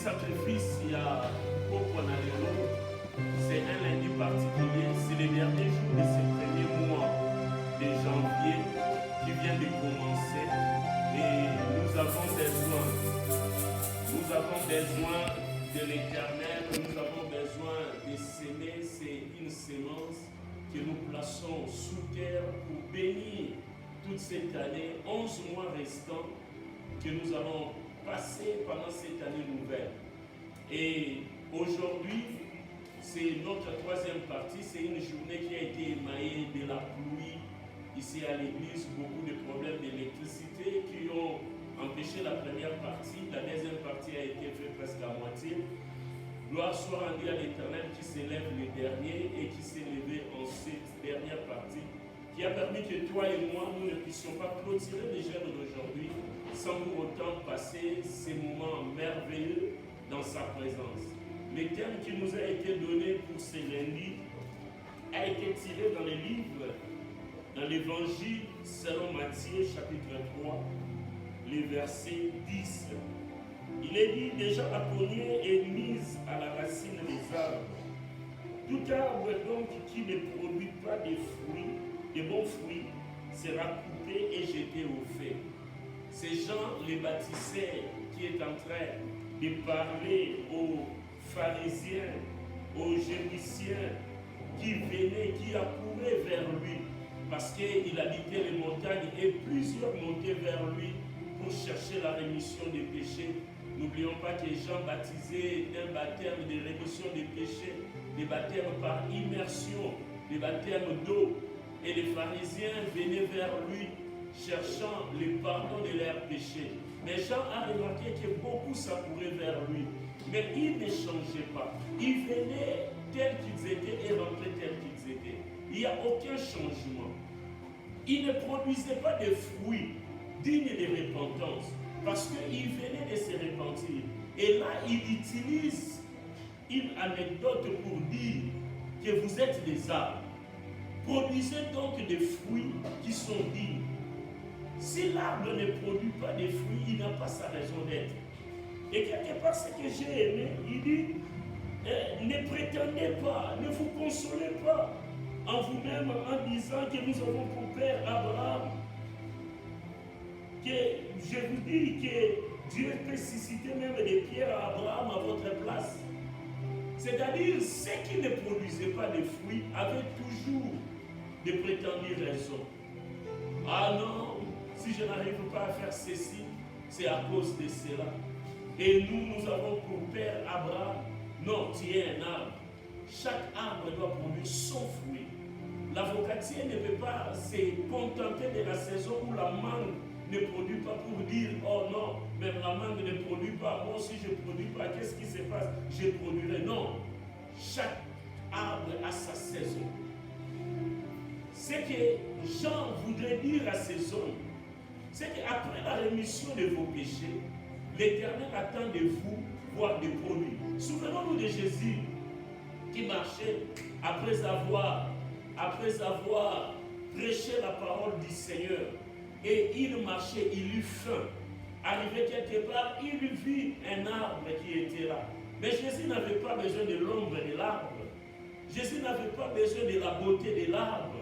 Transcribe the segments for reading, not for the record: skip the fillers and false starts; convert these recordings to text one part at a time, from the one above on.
sacrifice, il y a c'est un lundi particulier, c'est le dernier jour de ce premier mois de janvier qui vient de commencer et nous avons besoin de l'Éternel, nous avons besoin de s'aimer, c'est une sémence que nous plaçons sous terre pour bénir toute cette année, 11 mois restants que nous allons passer pendant cette année nouvelle. Et aujourd'hui, c'est notre troisième partie, c'est une journée qui a été émaillée de la pluie ici à l'église, beaucoup de problèmes d'électricité qui ont empêché la première partie, la deuxième partie a été faite presque à moitié. Gloire soit rendue à l'Éternel qui s'élève le dernier et qui s'est levé en cette dernière partie, qui a permis que toi et moi, nous ne puissions pas clôturer les jeûnes d'aujourd'hui sans pour autant passer ces moments merveilleux dans sa présence. Le thème qui nous a été donné pour ce lundi a été tiré dans les livres, dans l'évangile selon Matthieu chapitre 3, le verset 10. Il est dit, déjà la cognée est mise à la racine des arbres. Tout arbre donc qui ne produit pas de fruits, de bons fruits, sera coupé et jeté au feu. C'est Jean le Baptisteur qui est en train de parler aux pharisiens, aux gémiciens qui venaient, qui accouraient vers lui parce qu'il habitait les montagnes et plusieurs montaient vers lui pour chercher la rémission des péchés. N'oublions pas que Jean baptisait d'un baptême de rémission des péchés, des baptêmes par immersion, des baptêmes d'eau. Et les pharisiens venaient vers lui cherchant le pardon de leurs péchés. Mais Jean a remarqué que beaucoup s'accouraient vers lui. Mais ils ne changeaient pas. Ils venaient tels qu'ils étaient et rentraient tels qu'ils étaient. Il n'y a aucun changement. Ils ne produisaient pas de fruits dignes de repentance parce qu'ils venaient de se repentir. Et là, il utilise une anecdote pour dire que vous êtes des arbres. Produisez donc des fruits qui sont dignes. Si l'arbre ne produit pas de fruits, il n'a pas sa raison d'être. Et quelque part, ce que j'ai aimé, il dit, ne prétendez pas, ne vous consolez pas en vous-même en disant que nous avons pour père Abraham. Que je vous dis que Dieu peut susciter même des pierres à Abraham à votre place. C'est-à-dire, ceux qui ne produisaient pas de fruits avaient toujours de prétendues raisons. Ah non, si je n'arrive pas à faire ceci, c'est à cause de cela. Et nous avons pour père Abraham. Non, tu es un arbre. Chaque arbre doit produire son fruit. L'avocatier ne peut pas se contenter de la saison où la mangue ne produit pas pour dire, oh non, même la mangue ne produit pas. Moi, si je ne produis pas, qu'est-ce qui se passe? Je produirai. Non. Chaque arbre a sa saison. Ce que Jean voudrait dire à ces hommes, c'est qu'après la rémission de vos péchés, l'Éternel attend de vous voir des produits. Souvenons-nous de Jésus qui marchait après avoir prêché la parole du Seigneur. Et il marchait, il eut faim. Arrivé quelque part, il vit un arbre qui était là. Mais Jésus n'avait pas besoin de l'ombre de l'arbre. Jésus n'avait pas besoin de la beauté de l'arbre.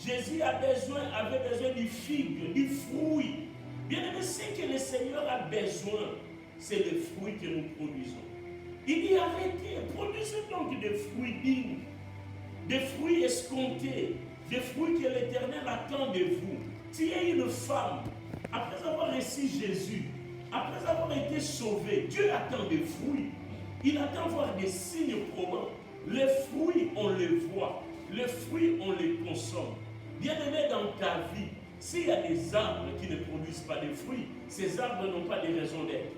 Jésus avait besoin du figue, du fruit. Bien aimé, ce que le Seigneur a besoin, c'est le fruit que nous produisons. Il dit arrêtez, produisez donc des fruits dignes, des fruits escomptés, des fruits que l'Éternel attend de vous. Tu es une femme, après avoir reçu Jésus, après avoir été sauvé, Dieu attend des fruits. Il attend voir des signes probants. Les fruits, on les voit. Les fruits, on les consomme. Bien-aimé, dans ta vie, s'il y a des arbres qui ne produisent pas de fruits, ces arbres n'ont pas de raison d'être.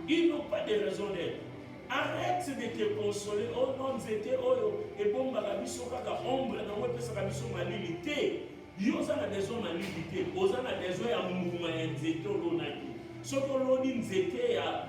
Ils n'ont pas de raison d'être. Arrête de te consoler. Oh non, nous étions, oh, et bon, bagabiso, kaka, ombre, non, ouais, pesa kabiso, malilité. Yoza na besoin de malilité. Oza na besoin ya mouvement, ya nzete, olonaki. Soko loni nzete ya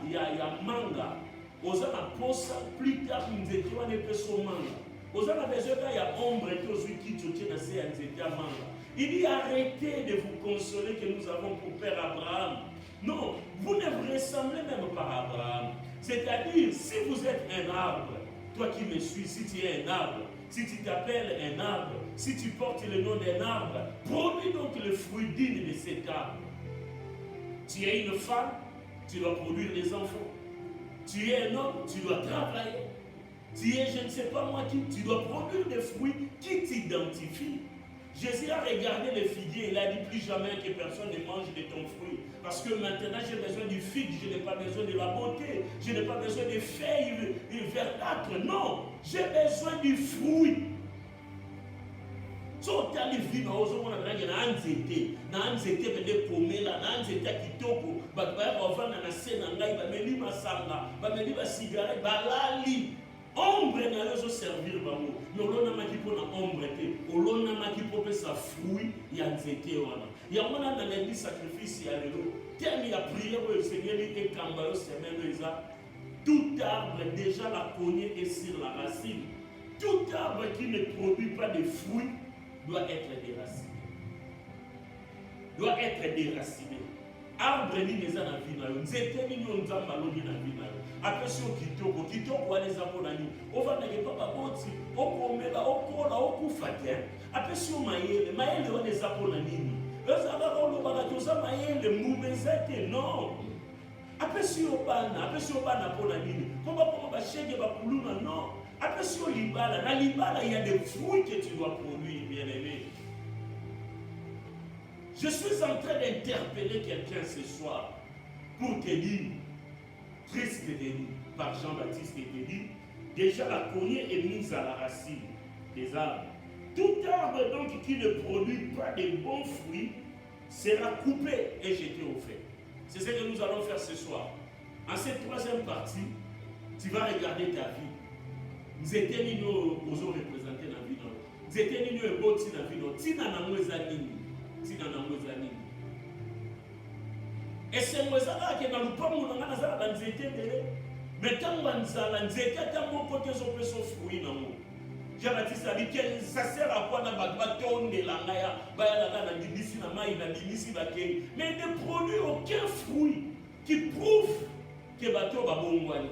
manga. Oza na posa, plus tard, nzete, wane peso manga. Oza na besoin ya ombre, to zui ki choche na se ya nzete ya manga. Il dit arrêtez de vous consoler que nous avons pour père Abraham. Non, vous ne vous ressemblez même pas à Abraham. C'est-à-dire, si vous êtes un arbre, toi qui me suis, si tu es un arbre, si tu t'appelles un arbre, si tu portes le nom d'un arbre, produis donc le fruit digne de cet arbre. Tu es une femme, tu dois produire des enfants. Tu es un homme, tu dois travailler. Tu es, je ne sais pas moi qui, tu dois produire des fruits qui t'identifient. Jésus a regardé les figuiers, il a dit plus jamais que personne ne mange de ton fruit. Parce que maintenant j'ai besoin du figue, je n'ai pas besoin de la beauté, je n'ai pas besoin des feuilles verdâtres. Non, j'ai besoin du fruit. So tali vino ozo mona nange na anzete pende komela na anzete kitoko ba ba ovana na sena ngai ba meli masanga ba meli ba cigarette balali ombre na yo zo servir bango mais olona makipo na ombre te olona makipo pe sa fruit ya nzete wana ya mona na lendi sacrifice ya lelo terme ya prière au Seigneur et kamba yo semaine eza tout arbre déjà la cognée est sur la racine. Tout arbre qui ne produit pas de fruits doit être déraciné. Doit être déraciné. Arbre ni neza na vie na yo, nzete ni nzamba lobi na vie na yo. Apesi o kitoko wale zapo na ni. Ova na papa boti, okomela, okola, okufa te. Apesi o mayele wale zapo na nini. Ezala ko loba ka toza mayele mumezete non. Apesi o bana po na nini. Komba ba shege ba kuluna non. Apesi o libala, na libala il y a des fruits que tu dois produire, bien-aimé. Je suis en train d'interpeller quelqu'un ce soir pour te dire, Christ te dit, par Jean-Baptiste te dit, déjà la cognée est mise à la racine des arbres. Tout arbre donc qui ne produit pas de bons fruits sera coupé et jeté au feu. C'est ce que nous allons faire ce soir. En cette troisième partie, tu vas regarder ta vie. Nous étions nous représentés dans la vie. Nous étions nous ébautis dans la vie. Tina na mweza nini. Et c'est moi ça qui est dans le pomme où on a dans nzete dele. Mais tant qu'on a nzete, tant qu'on côté son peu son fruit dans moi. Jean-Baptiste a dit que ça sert à quoi dans bâton de la naya, la dinisi na maï, la dinisi la kei. Mais ne produit aucun fruit qui prouve que bateau va bon moine.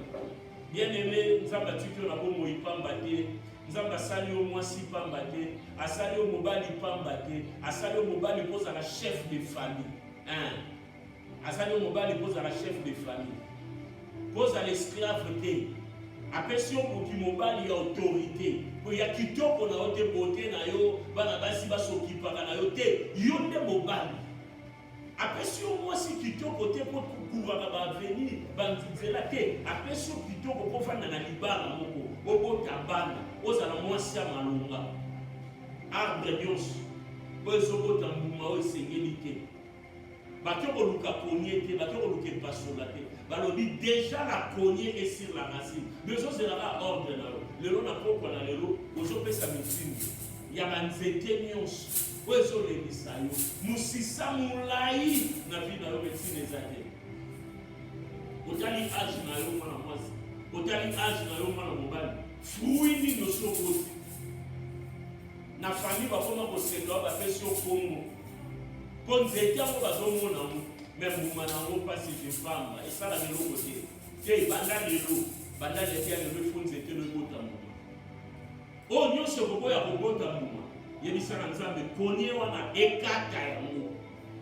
Bien aimé, nous avons battu que la bombe est pas battu. Nous avons sali au moins si pas battu. A sali au mobile pas battu. A sali au mobile pose à la chef de famille. A sali au mobile pose à la chef de famille. Pose à l'esclave. Après si on peut mobile il y a autorité. Pour y a qui toque on a haute beauté na yo, bana basi ba s'occuper na yo te. Yonde mobile. Après si au moins si qui toque côté pour courir va venir, banzela te. Après si qui toque pour faire na libala moko, obo tabana, ozala mwasi malunga. Arbre nyonso. Ozobo tambuma o sengelite. Bakyo luka konye te, bakyo luka pasola te. Balobi déjà la cognée est sur la racine. Les autres c'est là ordre na lo. Lelo na poko na lelo, ozope sa mifini. Ya banzete nyonso. Ozo le misayo. Musisa mulai na vie na yo médecine ezate. Otali âge na yo mwana mwasi. Otali âge na yo mwana mobali. Fruit ni noso kosi. Na famille ba koma ko sendo ba pesi o kongo. Konzete ngo bazomona mu. Même si je pas si je femme, et ça la mélo côté. C'est banda les terres le fond c'était le beau tamouma. Oh nous se bobo ya bobo tamouma. Yebi sana nzambe konye wana ekata ya mo.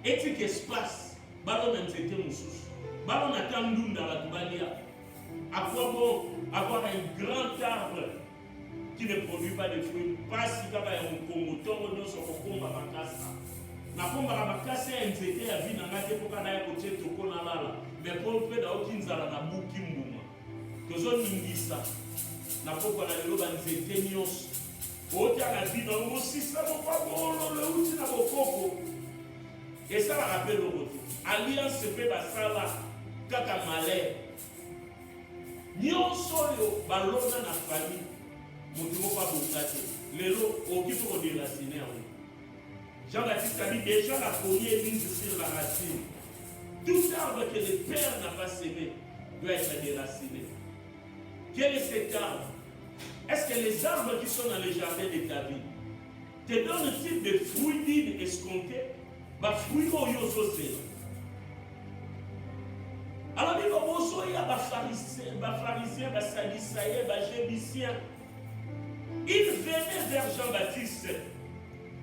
Etik espace balo na nzete mususu. Balo na tandunda la tubalia. À quoi bon avoir un grand arbre qui ne produit pas de fruits? Pas si kaba ya Congo tongo no so kokomba bakasa. Na komba la makasi ya nzete ya vie na ngate poka na ya koche toko na lala mais pour pe da okinzala na buki mbuma tozo ningisa na poko na lelo ba nzete nyonso ota na vie na ngo sisa mo pa bolo le uti na bokoko et ça la rappelle au côté alliance pe ba sala kaka malais nyonso yo balona na famille mutu mo pa bokate lelo okito ko déraciner en Jean-Baptiste a dit déjà la cognée est mise sur la racine. Tout arbre que le Père n'a pas sémé doit être déraciné. Quel est cet arbre? Est-ce que les arbres qui sont dans le jardin de ta vie, te donne un type de fruit digne escompté, bah fruit au yososé. Alors il y a des pharisiens, des sadducéens, des jébiciens. Ils venaient vers Jean-Baptiste.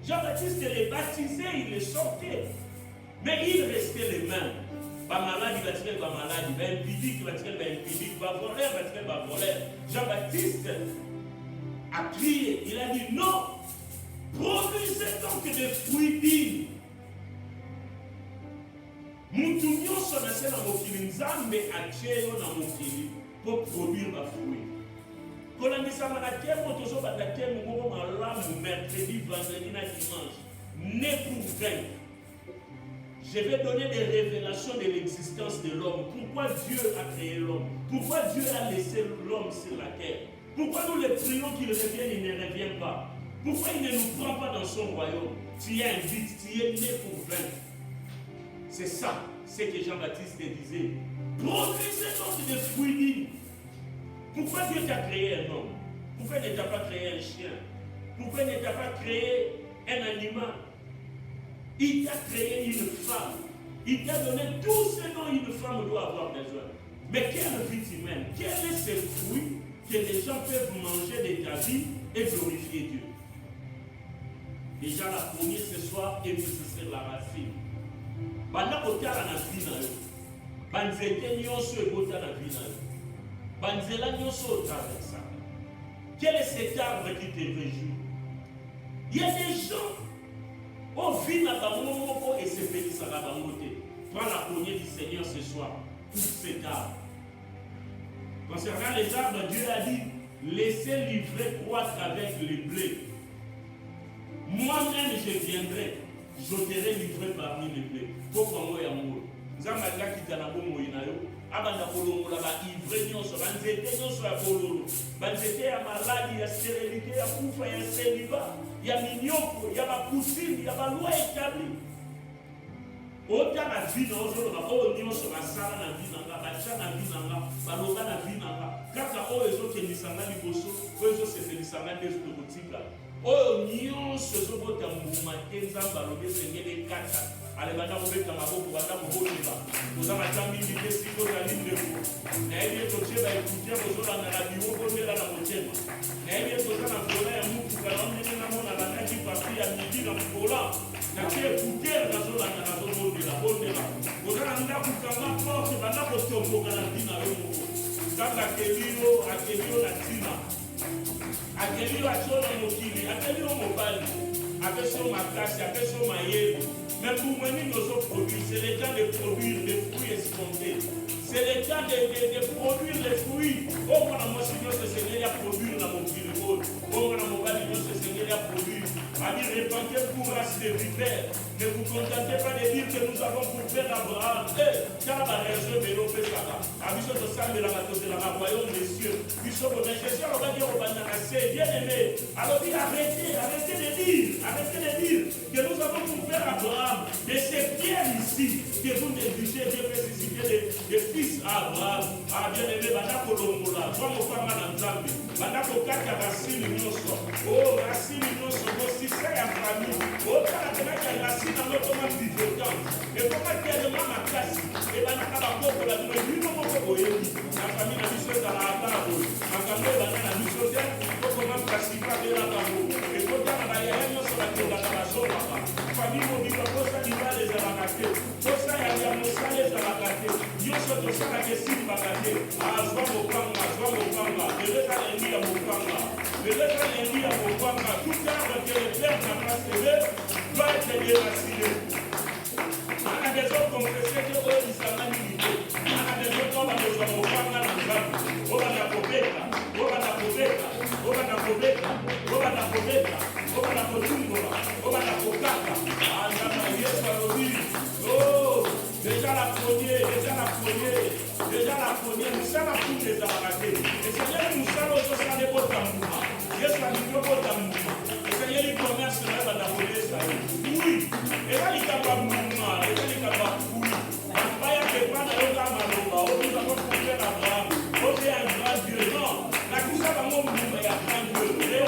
Jean-Baptiste les baptisait, il les sortait. Mais il restait les mêmes. Pas malade, il va tirer pas malade, il va impudique, il va tirer pas impudique, va voler, il va tirer pas voler. Jean-Baptiste a crié, il a dit non, produisez donc des fruits dignes. Muntu nyonso nase na mokili nzambe atyeyo na mokili pour produire ba fruit. Kolamisama na temo tozobanda temo moko malamu mercredi, vendredi na dimanche. Né pour vaincre. Je vais donner des révélations de l'existence de l'homme. Pourquoi Dieu a créé l'homme? Pourquoi Dieu a laissé l'homme sur la terre? Pourquoi nous les prions qu'il revienne, il ne revient pas? Pourquoi il ne nous prend pas dans son royaume? Tu es invité, tu es né pour vaincre. C'est ça, ce que Jean-Baptiste disait. Produisez donc des fruits dignes. Pourquoi Dieu t'a créé un homme? Pourquoi il ne t'a pas créé un chien? Pourquoi il ne t'a pas créé un animal? Il t'a créé une femme. Il t'a donné tout ce dont une femme doit avoir besoin. Mais quelle vie humaine? Quel est ce fruit que les gens peuvent manger de ta vie et glorifier Dieu? Déjà la première ce soir, et puis c'est la racine. Banda kotala na vie na yo. Banzete nyonso ekota na vie na yo. Banzela nyonso otraversa. Quel est cet arbre qui te réjouit? Il y a des gens au vie na bango moko et se pédissa na bango te. Prends la poignée du Seigneur ce soir pour cet arbre. Concernant les arbres, Dieu a dit laissez l'ivraie croître avec les blés. Moi-même je viendrai. J'ôterai l'ivraie parmi les blés. Pourquoi moi et amour? Zambala qui t'a la bombe inayo. Abanda kolongo la ba ivraie nyonso. Banzete nyonso ya kololo. Banzete ya maladie, ya stérilité, ya kufa, ya célibat, ya minyoko, ya ba poussine, ya ba loi établie. Ota na vie na ozolo na o nyonso basala na vie nanga, bacha na vie nanga, baloba na vie nanga. Kaka o ezokendisanga liboso, o ezosepelisa ndeso tokotika. Oyo nyonso ezobota mbuma te nzambe alobi esengeli ekata alebanda kobeta maboko banda kobolela koza matambi mite siko ozali ndeko nayebi etotie baekutia kozolanda na biro kondela na motema nayebi etoza na vola ya mutuka na ndenge namona bandaki papi ya midi na mokola natie ekutere nazolanda nazobondela bondela koza na ndako kanga porte banda kotomboka na ntina yo moko nzambe akelio na ntina akelio achona mokili akelio mobali apeso makasi apeso mayele mais pour moi nous sommes produits c'est le temps de produire des fruits escomptés c'est le temps de produire les fruits au moins moi si Dieu se Seigneur a produire dans mon kili au moins mobali Dieu se Seigneur a produire a dit répandez pour race de vipères ne vous contentez pas de dire que nous avons pour faire Abraham car la raison de l'eau fait ça à biso de ça de la royaume des cieux biso de Jésus on va dire au bananacé bien aimé alors dit arrêtez de dire que nous avons pour faire Abraham de ces pierres ici que vous négligez Dieu peut susciter des fils à Abraham ah bien aimé banda kolongola soit mon femme dans Nzambe banda kokaka racine nyonso oh racine nyonso aussi c'est la famille oh kala kala racine dans notre monde vivant et comment tellement ma classe et banda kala boko la nous moko boyebi la famille na biso za la table makambo banda na biso te comment participer de la table et kota na ya nyonso la tenda na sola famille mobika kosa libale za bakate kosa ya mosale za bakate nyonso tosala ke simba kate azwa mopanga leleka lengi ya mopanga tout arbre que le Père n'a pas semé doit être déraciné. On a des autres confessés que eux ils s'en ont limité. On a des autres qui ont besoin de mopanga dans le camp. On va la pobeta. Déjà la poignée, nous sommes à tous les arrêtés. Et Seigneur, nous sommes aux autres des potes d'amour. Yes, la micro pote d'amour. Et Seigneur, il commerce là, il va d'abonner ça. Oui. Et là, il capable de mouvement. Et là, il capable de oui. Il va y avoir des plans de l'autre Maloba. Oh, nous avons trouvé Abraham. Oh, c'est un grand Dieu. Non. La couche à mon mouvement, il y a plein de Dieu.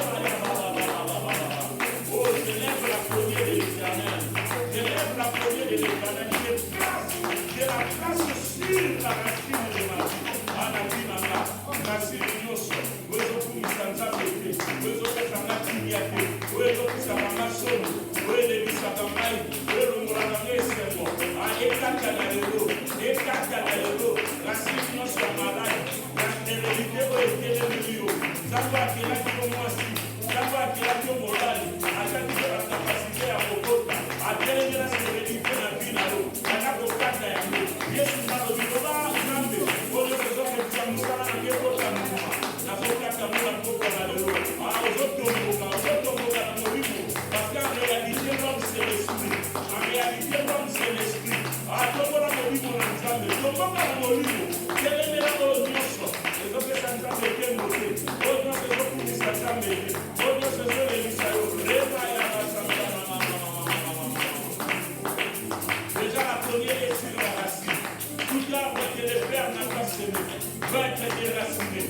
Oh, tire la racine de ma vie. Anabinanga, racine nyonso. Oyo kumisa nzambe te. Oyo pesanga kimia te. Oyo kusaka masomo. Oyo lebisaka ngai. Oyo longolaka ngai esengo. Ekata na lelo. Ekata na lelo. Racine nyonso ya malade. Elevite oyo etelemi yo. Nzambe akelaki yo mwasi. Nzambe akelaki yo molali. Ataki yo na kapasite ya kokota. Atelemi na serenite na vi na yo. Akakokata yango. Yesu nalobi loba nzambe. Oyo kozokokisa mosala na ngekota mokuma. Nakokata mo na kota na lelo. Ozotomboka na molimo. Parce qu'en réalité, l'homme c'est l'esprit. En réalité, l'homme c'est l'esprit. Tombola molimo na nzambe. Tomboka na molimo. Telemela oyo nyonso. Ezopesa nzambe ekengo te. Oyo nyonso ezokumisa nzambe te. Oyo nyonso ezolelisa yo. Reba ya basanga na déjà la première est sur la racine. Tout l'arbre que le Père n'a pas semé va être déraciné,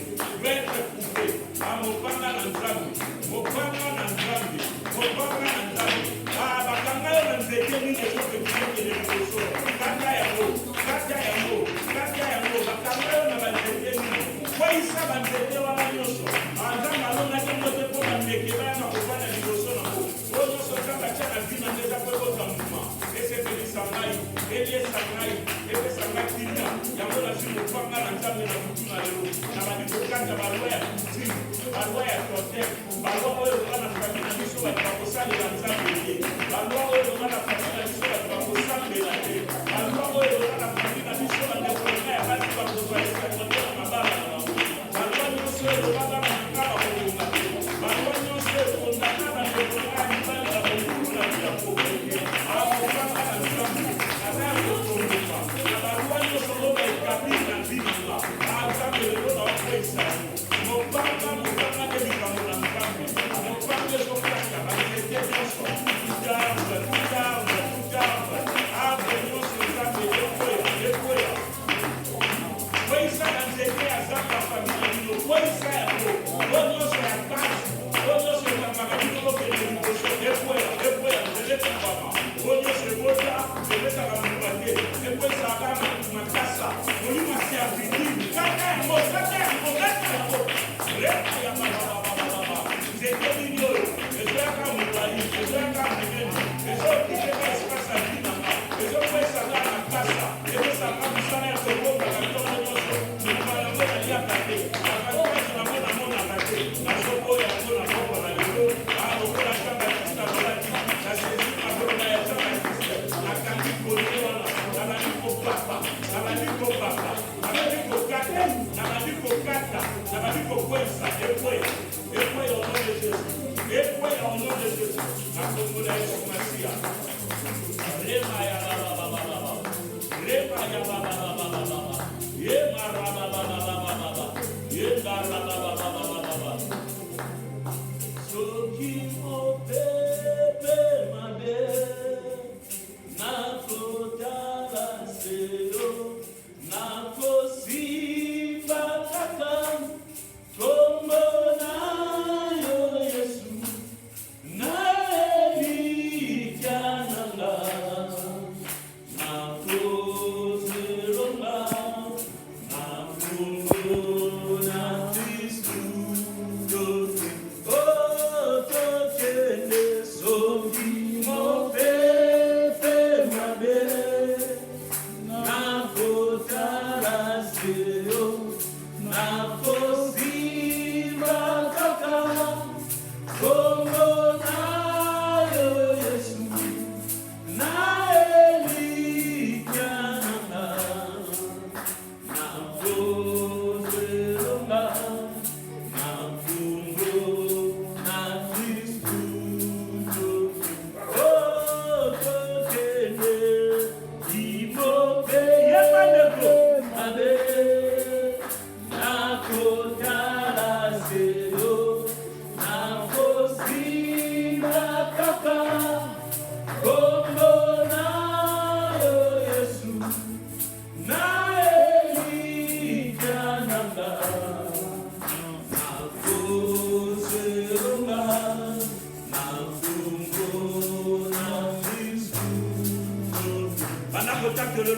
va être coupé. Ah, mon panga na nzambe. Mon panga na nzambe. Mon panga na nzambe. Ah, bakanga yo na nzete nini ezopekiseke de liboso. Kata yango. Kata yango. Kata yango. Bakanga yo na banzete nini. Kwa isa banzete wana nyonso. Nzambe alonaki mbote mpo bandeke baya na kofanda liboso nango. Oyo nyonso nzambe atia na vi na ndeza mpo ekota mbuma. Esepelisa ngai. Eliesa ngai. Epesa ngai tina. Yango nazwi mopanga na nzambe na mutu na lelo. Na bandi kokata balwa ya kutime. Balwa ya totem. Balwa oyo loka na fami na biso bato bakosalela nzambe ye. Balwa oyo loka na fami na biso bato bakosambela te. Balwa oyo loka na fami na biso badekolonga ya basi bakozwa esekonde na mabala na bango. Balwa nyonso oyo loka bana nanga bakolonga te. Balwa nyonso oyo kondana badekolonga ya mibali na bomulu na bia kokeke. Akokanga na nzambe. Aza ya kotomboka. Na balwa nyonso oyo baekabili na nzinanga. Nzambe lelo na wakwesa yango. Mopanga de likambo na nzambe. Mopanga ezokata banzete nyonso. Tutarbe. Arbre nyonso nzambe ekoya. Kwesa na nzete ya zamba famille bino. Kwesa yango. Oyo nyonso ya kasi. Oyo nyonso ekangaka bino kokende liboso. Ekoya. Nzete kumbama. Oyo nyonso ekota. Ebetaka mbuma te. Ekwesaka makasa. Molimo se afidini. Kata yango. Reka ya bababababa. Nzete nini oyo. Ezoyaka molai. Ezoyaka monene. Ezokiteka espasi ya binanga. Ezokwesaka na kasa. Ezosaka mosala ya kobongaka ntongo nyonso. Molimo yango naliaka te. Bakakasi nango namonaka te. Nazoboya yango na bongo na lelo. Lokola nzambe ya Krista lolaki. Nasezi mabolona ya nzambe ya Krista. Nakangi kolie wana. Nabandi kopapa. Nabandi kokata. Nabandi kokwesa. Ekweya au nom de Jésus. Ekweya au nom de Jésus. Nakombola Yesu Masia. Rema ya bababababa. Rema ya bababababa. Yema rabababababa. Yema rabababababa. Soki opepe mabe. Nakotala selo. Nakosimba kaka. Kombo na yo Yesu. Na elikananga. Nakozelonga. Nakungo na ti.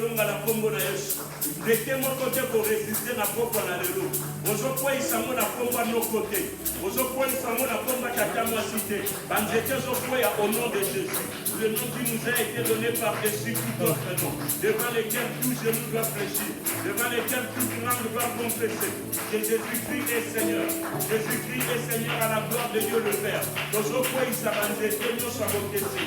longa la kombo na Yesu. Ndeke moko te ko résister na poko na lelo. Ozo kwesa mo na kombo no côté. Ozo kwesa mo na kombo tata moi cité. Banzete zo kwea au nom de Jésus. Le nom qui nous a été donné par-dessus tout autre nom, devant lesquels tout genou doit fléchir, devant lesquels toute langue doit confesser que Jésus-Christ est Seigneur. Jésus-Christ est Seigneur à la gloire de Dieu le Père. Ozo kwesa banzete no sa bokesi.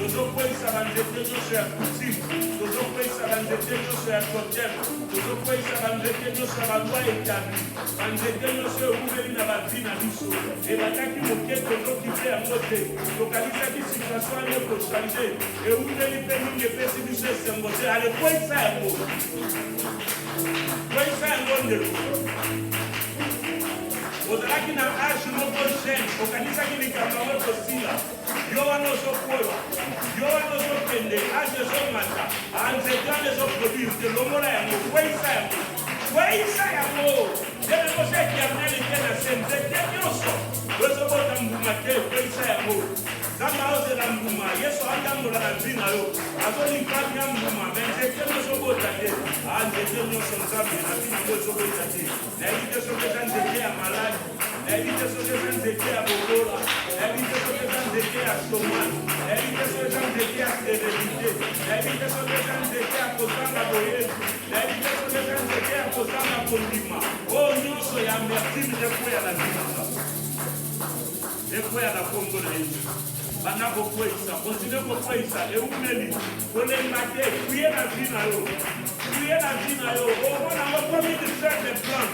Ozo kwesa banzete no sa coutume. Ozo kwesa banzete no sa coutume. Ozo kwesa banzete no sa loi établie. Banzete no sa ouveli na bavi na biso. Et bataki moketo no kite ya mote. Lokalisaki situation yo changer. Et où les pénibles et pessimistes se montrer. Allez, quoi ça est beau? Quoi ça est bon de vous? Ozalaki na âge moko jeune, okanisaki likambo yango kosila. Yo wana ozokola, yo wana ozokende, âge ezomata, anzete wana ezoproduire, te longola yango, kweyisa yango. Kweyisa yango! Ndenge moso éternel ete na se nzete nyonso. Ozobota mbuma te, kweyisa yango. Nzambe aozela mbuma, Yesu atambola na vi na yo. Azolikanya mbuma, me nzete nozobota te. Nzete nyonso Nzambe na vi nango ezobota te. Nayebi te soki eza nzete ya maladi, nayebi te soki eza nzete ya bokola, nayebi te soki eza nzete ya chômage, nayebi te soki eza nzete ya stérilité, nayebi te soki eza nzete ya kozanga boyebi, nayebi te soki eza nzete ya kozanga kondima. Oyo nyonso ya amertume ekweya na vi na nga, ekweya na kombo na Yesu. Bana kokweyisa, continue kokweyisa, eumeli, kolenga te, kuye na vi na yo. Priez la vie na yo. Au moins, on a promis de faire des plans.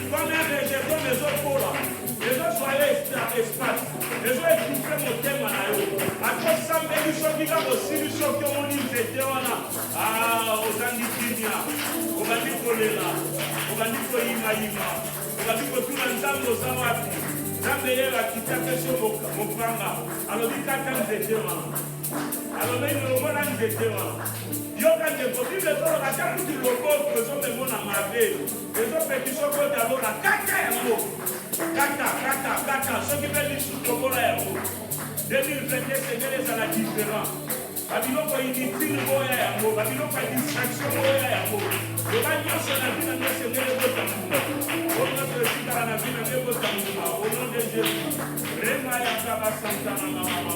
Comme un végétal, les autres pour là. Les autres soyez espace. Les autres étouffez mon thème na yo. À quoi ça me dit ce qui va aussi, du choc que mon livre était là. Ah, aux Andikinia. On va dire qu'on est là. On va dire qu'on y va. On va dire que tout le temps, nous avons appris. Zambe yela kitaka sio mopanga. Alobi kaka nzete wana. Alobi nilomona nzete wana. Yoka ndeko Bible tolo kaka kuti loko prezo memona mabe. Prezo petiso ko dalo la kaka yango. Kaka soki beli sutokola yango. 2021 Seigneur ezala différent. Babiloko inutile boya yango, babiloko distraction boya yango. Yoka nyonso na vie na nde Seigneur ebotambuma. Ono tosikala na vie na nde ebotambuma. Au nom de Jésus. Rema ya kaba santa na mama.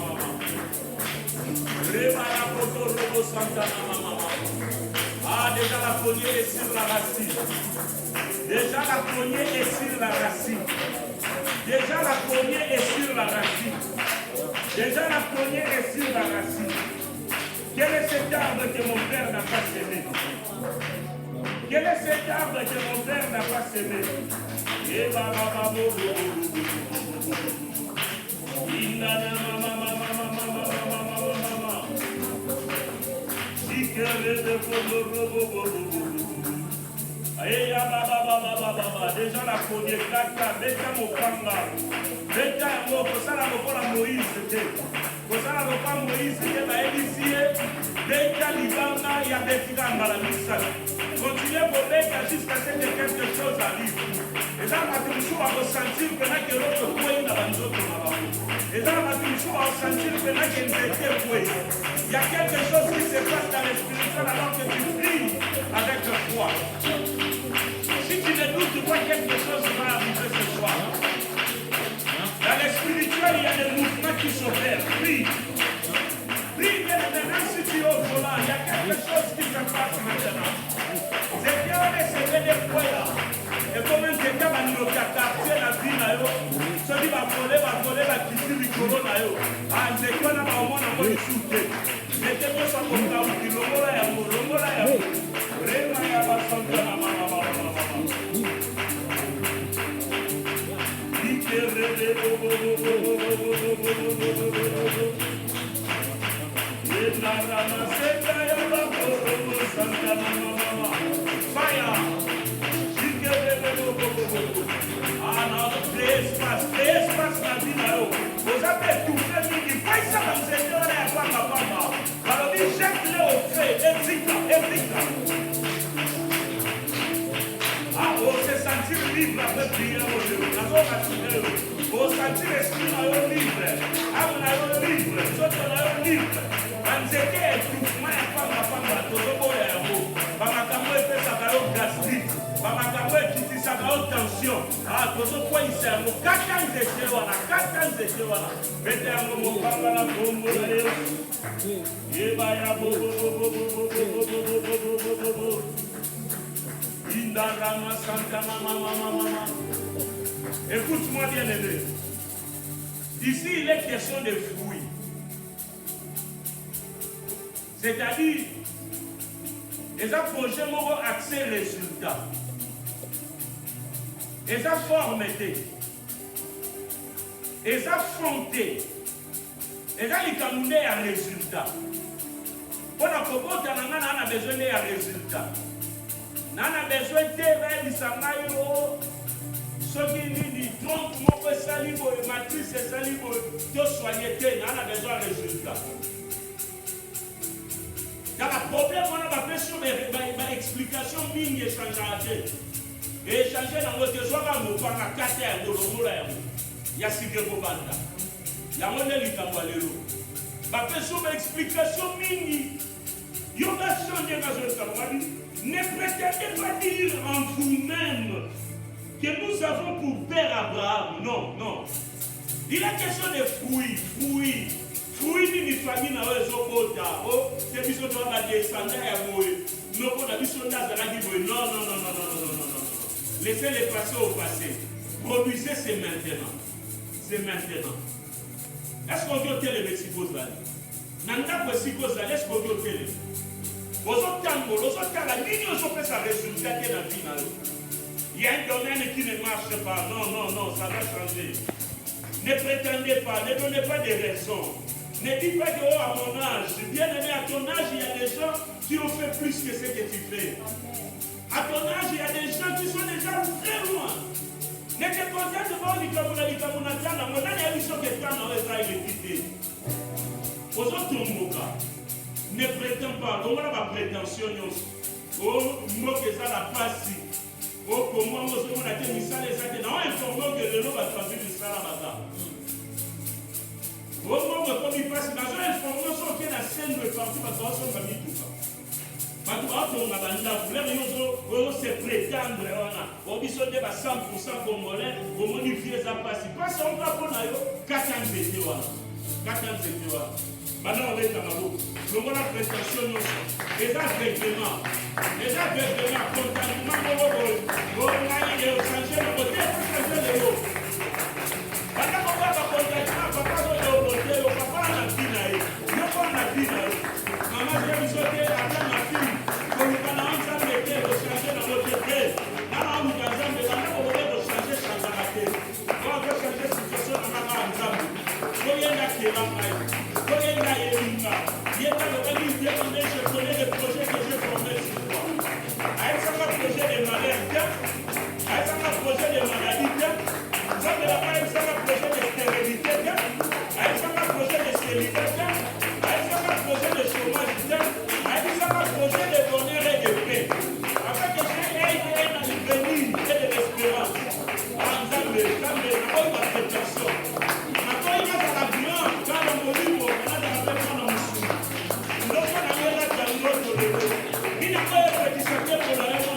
Rema ya koto robo santa na mama. Ah, déjà la poignée est sur la racine. Déjà la poignée est sur la racine. Déjà la poignée est sur la racine. Déjà la poignée est sur la racine. Quel est cet arbre que mon père n'a pas semé? Quel est cet arbre que mon père n'a pas semé? Et déjà la poignée kaka, beta mopanga, beta moko, ça la mokola Moïse te. Kosala lopa Moïse te baebisie, beta libanga ya betika mbala misala. Continuez pour beta jusqu'à ce que quelque chose arrive. Et là, ma toujours à ressentir que là, que l'autre point n'a pas d'autre maman. Et là, ma toujours à ressentir que là, qu'il y a il y a quelque chose qui se passe dans l'espirituel alors que tu pries avec la foi. Si tu ne doutes pas, quelque chose va arriver ce soir. Dans le spirituel, il y a des mouvements qui s'opèrent. Prie. Prie maintenant si tu es au volant. Il y a quelque chose qui se passe maintenant. C'est bien de se faire des foyers. Et comme un quelqu'un va nous quartier la vie, celui va voler la culture du corona. Ah, c'est quoi là, on a envie de shooter. Mais c'est pour ça qu'on a oublié le mot là. Réma ya basanta na mama. Fire! Espace na vie na yo. Vous avez tout fait, il faut ça dans cette heure là, papa. Alors, il jette-le au feu, évita. Ah, on se sentir libre après prier aujourd'hui. On se sentir l'esprit na yo libre. Âme na yo libre. Soto na yo libre. Quand c'était étouffement, papa, tout le monde est beau. district. Bamakambo ekitisaka haute tension. Ah, tozokweyisa yango 4 ans ete wana, 4 ans ete wana. Pete yango mokamba na kombo na yo. Yebaya bobobobobobobobobobobobobobobo. Indarama Santa Mama. Écoute-moi bien aimé. Ici, il est question de fruits. C'est-à-dire, les projets m'ont accès résultat. Les formité. Les fonté. Les likamune à résultat. Pour la cocotte, on a besoin de résultat. On a besoin de résultat. Ceux qui disent 30 mots salibo et matrice salibo, de soigneté, on a besoin de résultat. Dans le problème, on a besoin d'explication mini échanger. Et échanger dans le besoin de nous par la carte de l'homme. Il y a si que vous bandez. Il y a mon élite à Walero. Besoin d'explication mini. Il y a changer dans le travail. Ne prétendez pas dire en vous-même que nous avons pour père Abraham. Non. Il est question de fruits. Fruits d'une famille dans les Okota. Oh, c'est des gens qui ont des descendants à Moé. Non. Laissez-les passer au passé. Produisez, c'est maintenant. Est-ce qu'on dit au télé les psychoses-là? Nanda pour psychose-là, est-ce qu'on dit au télé? Aux autres temps, la ligne où on fait sa résultat qui est dans la vie. Il y a un domaine qui ne marche pas. Non, ça va changer. Ne prétendez pas, ne donnez pas de raisons. Ne dites pas que, oh, à mon âge, bien aimé, à ton âge, il y a des gens qui ont fait plus que ce que tu fais. À ton âge, il y a des gens qui sont déjà très loin. Ne te contente pas du Kamunatana, mon âge, il y a des gens qui sont dans les ailes équipés. Aux autres, ne prétends pas, on a ma prétention, oh, moi, que ça la passe. Oh, pour moi, on a été mis ça, les actes, non, informons que le nom va traduire du Salamata. Oh, moi, comme il passe, dans une information qui est la scène de partout, parce qu'on s'en va mis tout ça. Parce qu'on a se prétendre, on dit que 100% congolais, on modifie ça passe. Parce qu'on va prendre 4 ans de téwa. Maintenant, on est dans la route. Donc, on a la prétention, les aveuglements, contaminants, on a changé le côté, on a changé le haut. Maintenant, on va contacter, papa, on a la fille, maman, j'ai besoin de la fille, comme on a ensemble été changer dans notre tête. Là, on nous a changer la tête. On va changer la situation dans la ensemble. Je connais les projets que je promets sur toi. Avec ça, le projet de maladies, avec ça, le projet de maladie, ça, le projet de stérilité, avec ça, le projet de stérilité, avec ça, le projet de chômage, avec ça, le projet de bonheur et de paix. Afin que j'ai aidé dans le venir et de l'espérance. Ensemble, ma prétention. Ma prétention à la violence, quand on mourit, on a la personne en dessous. Il n'a pas été satisfait pour la raison.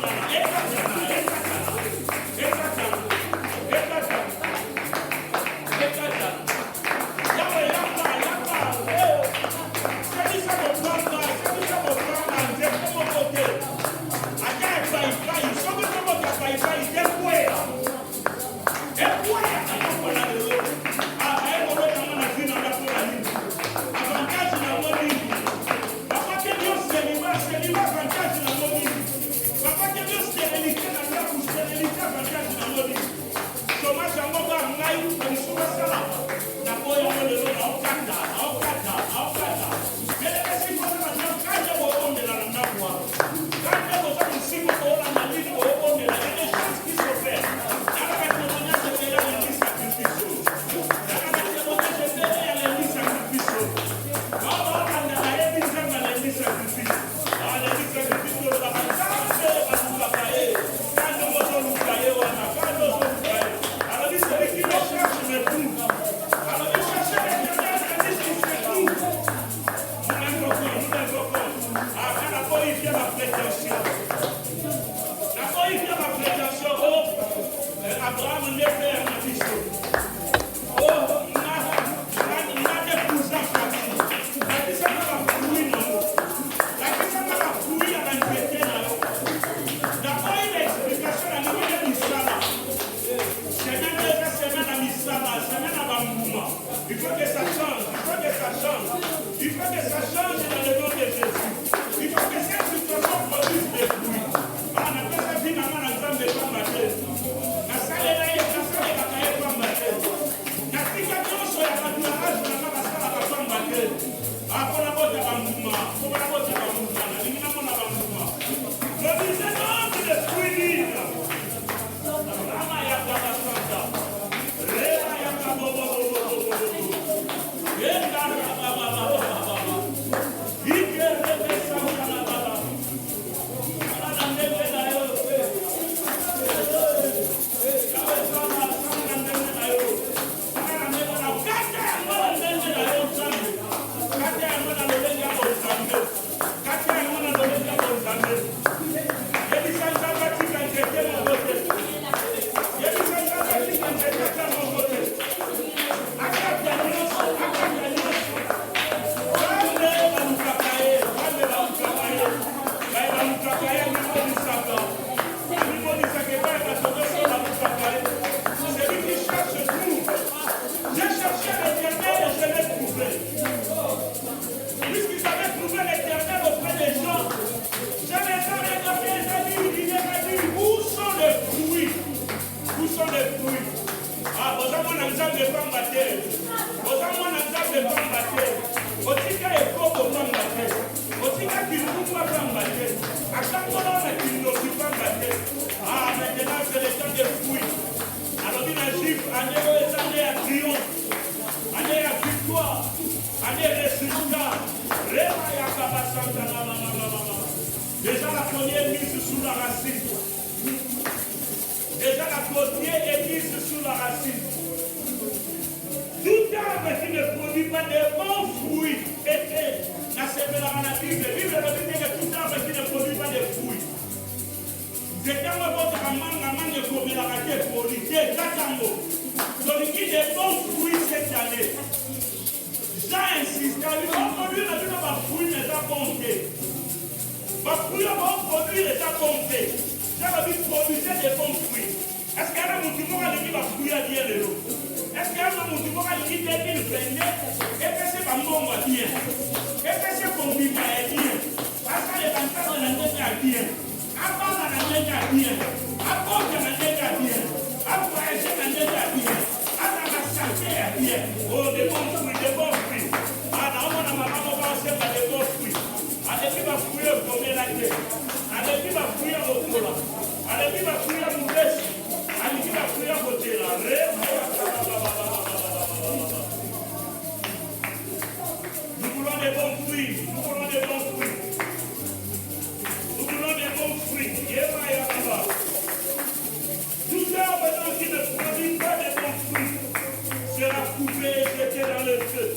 Celui qui cherche trouve. J'ai cherché l'Éternel et je l'ai trouvé. Puisqu'ils avaient trouvé l'Éternel auprès des gens, j'avais regardé les amis, il m'a dit, où sont les fruits? Où sont les fruits? Ah, vous avez un exemple de femme bâtée. Vous avez un exemple de femme bâtée. Otika est faux pour femme bâtée. Otika qui ne trouve pas femme bâtée. À chaque moment, il n'occupe pas femme bâtée. Ah, maintenant, c'est le temps des fruits. Alors, il y a un juif, année à triomphe, année à victoire, année résultat. Déjà la première mise sous la racine. Déjà la première est mise sous la racine. Tout arbre qui ne produit pas de bons fruits était la Bible. La Bible dit que tout arbre qui ne produit pas de fruits. C'était votre maman comme la raquette politique, Katango. Donc il y a des bons fruits cette année. J'insiste, il va produire les fruits des abondés. Les fruits vont produire les abondés. J'ai envie de produire des bons fruits. Est-ce qu'il y a un mouvement qui va fruits à dire de l'eau? Est-ce qu'il y a un mouvement qui dit qu'il venait et que c'est pas bon à dire? Et que c'est qu'on vit à dire? Parce que les enfants de la tête à dire. Avant la tête à dire. Avant que la tête à dire. Après j'ai la tête à dire. Avant la santé à dire. Oh, des bons fruits, des bons fruits. Alors, on a ma maman va aussi faire des bons fruits. Allez, qui va fouiller au premier lac. Allez, qui va fouiller au cola. Allez, qui va fouiller au mouvesse. Allez, qui va fouiller au côté là. Nous voulons des bons fruits. Nous voulons des bons fruits. Nous voulons des bons fruits. Tout arbre qui ne produit pas de bons fruits sera coupé et jeté dans le feu.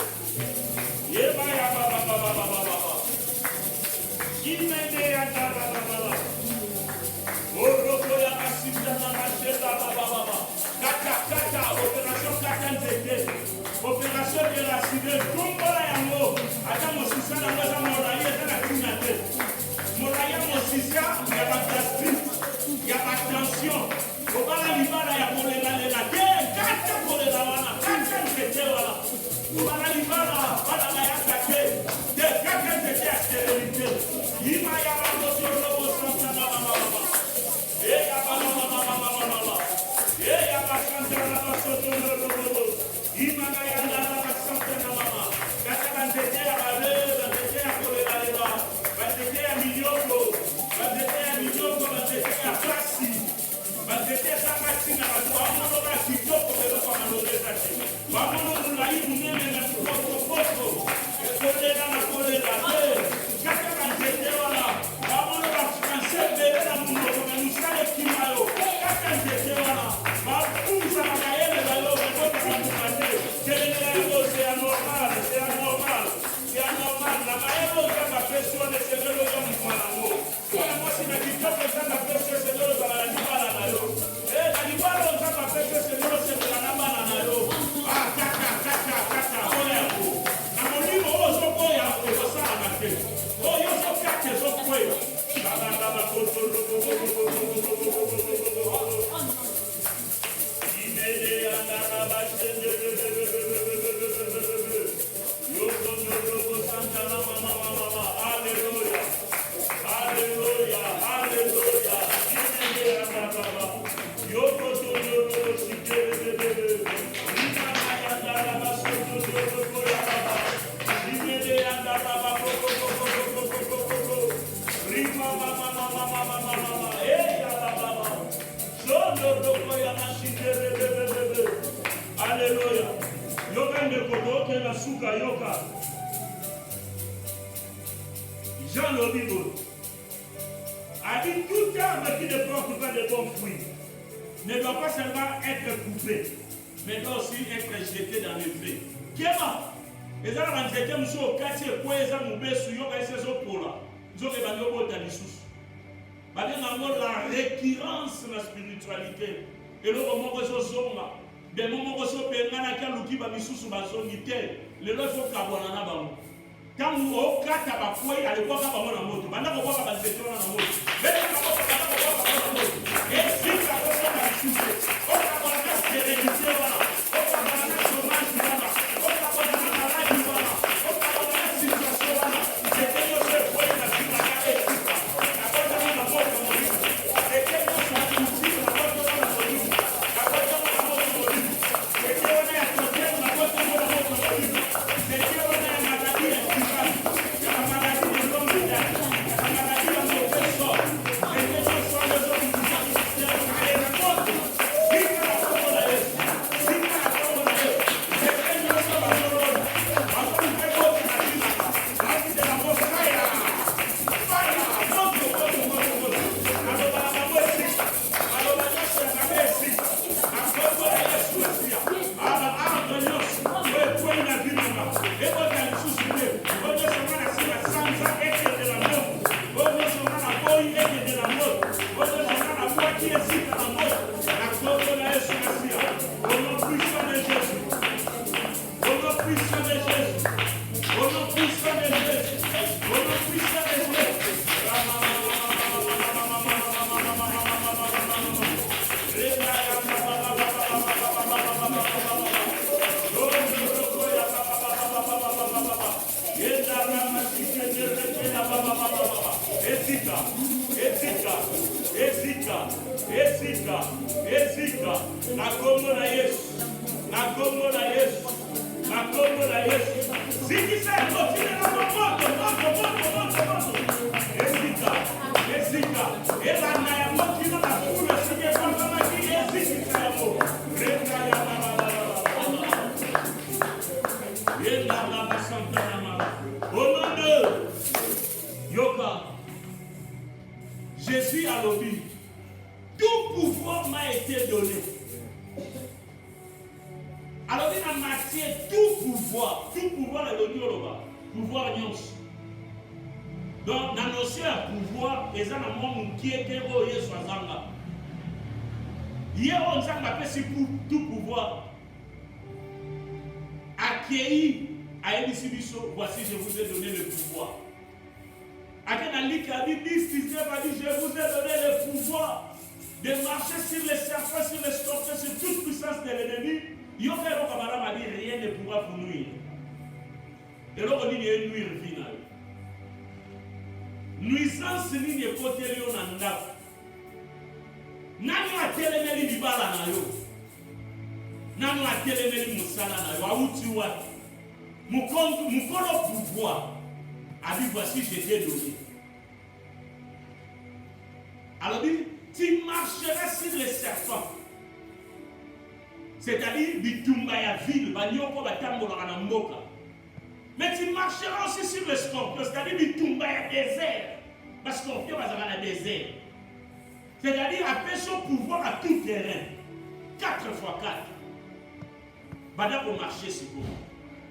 Opération de la cité, Kumbola Yango, Adam Mosisa, Moraïa, Moraïa Mosisa, il y a pas gastrique, il y a pas tension. Au bas la libara, il y a pour les laler la guerre, 4 pour les lawana, 4 c'était voilà. Au bas la libara, voilà la attaqué, des 4 c'était à stérilité. Il m'a y a un autre robot sans sa maman. Et y a pas maman. Et y a pas chanté la masse de robot. Il m'a y a la santé de maman. Quand on était à la lèvre, on était à pour les laler là. On était à Mignoko, on était à Plassi. C'était sa machine à toi, on aura dit que le commandant des achats. Maman, nous l'a eu, nous n'aimons pas trop poco. Et pour les dans la colère, quand on était là, maman, on va français, bébé, la moule, nous savons qui m'a eu. Quand on était là, maman, ça m'a gagné les valeurs, on va pas nous passer. C'est anormal. La manière dont on va faire sur les sévères, on va nous faire l'amour. Moi, si je dis que ça m'a fait sur les sévères, on va la dire. Alléluia. Yoga ne kodo ke la suka yoka. Jean le Bible a dit tout arbre qui ne porte pas de bons fruits ne doit pas seulement être coupé, mais doit aussi être jeté dans le feu. Kema, les arbres en jeté muso au quartier kweza mubesu yoka esezo pola. Zoke banyo bota lisusu. Bade nango la récurrence de la spiritualité. Et le moment que je zonga, des moments que je pengana kia luki ba misusu ba zongite, le lo faut kabwana na bango. Quand vous au cas à il y a le bois à la moto. Maintenant, on voit que c'est dans la moto. Mais et si la personne a soufflé, on va voir la stérilité, voilà. On va voir le chômage, voilà. On va voir la maladie, voilà. On va voir la situation, voilà. C'était le seul point de la vie, la carrière, la bonne de la mort, comme on dit. C'était le seul outil, la bonne de la mort, la bonne de la mort, comme on dit. C'était on est à côté, la bonne de la mort, comme on dit. C'était on est à maladie, la maladie de l'homme de la maladie de mauvaise sorte. C'était le soir de l'homme de Jésus a dit, tout pouvoir m'a été donné. Alors, il a marqué tout pouvoir est donné au bas. Pouvoir nyons. Donc, dans nos chers pouvoir, les gens ont qui est au Yesu Azanga. Hier, on s'en appelle tout pouvoir. Accueilli à Elisibiso, voici, je vous ai donné le pouvoir. Akenalik a dit, je vous ai donné le pouvoir de marcher sur les serpents, sur les scorpions, sur toute puissance de l'ennemi. Yoka Kamara m'a dit, rien ne pourra vous nuire. Et là, on dit, il y a une nuire finale. Nuisance ni ne côté lion en ndap. Nani a telemeli libala na yo. Nani a telemeli musala na yo. Auti wat. Mukolo pouvoir. A dit voici je t'ai donné. Alors dit, tu marcheras sur les serpents. C'est-à-dire, Bitumbaya ville, Banyoko Batambola na Mboka. Mais tu marcheras aussi sur le scorpion, c'est-à-dire Bitumbaya désert. Parce que le scorpion va dans le désert. C'est-à-dire, après son pouvoir à tout terrain. 4 x 4. Bada pour marcher sur quoi?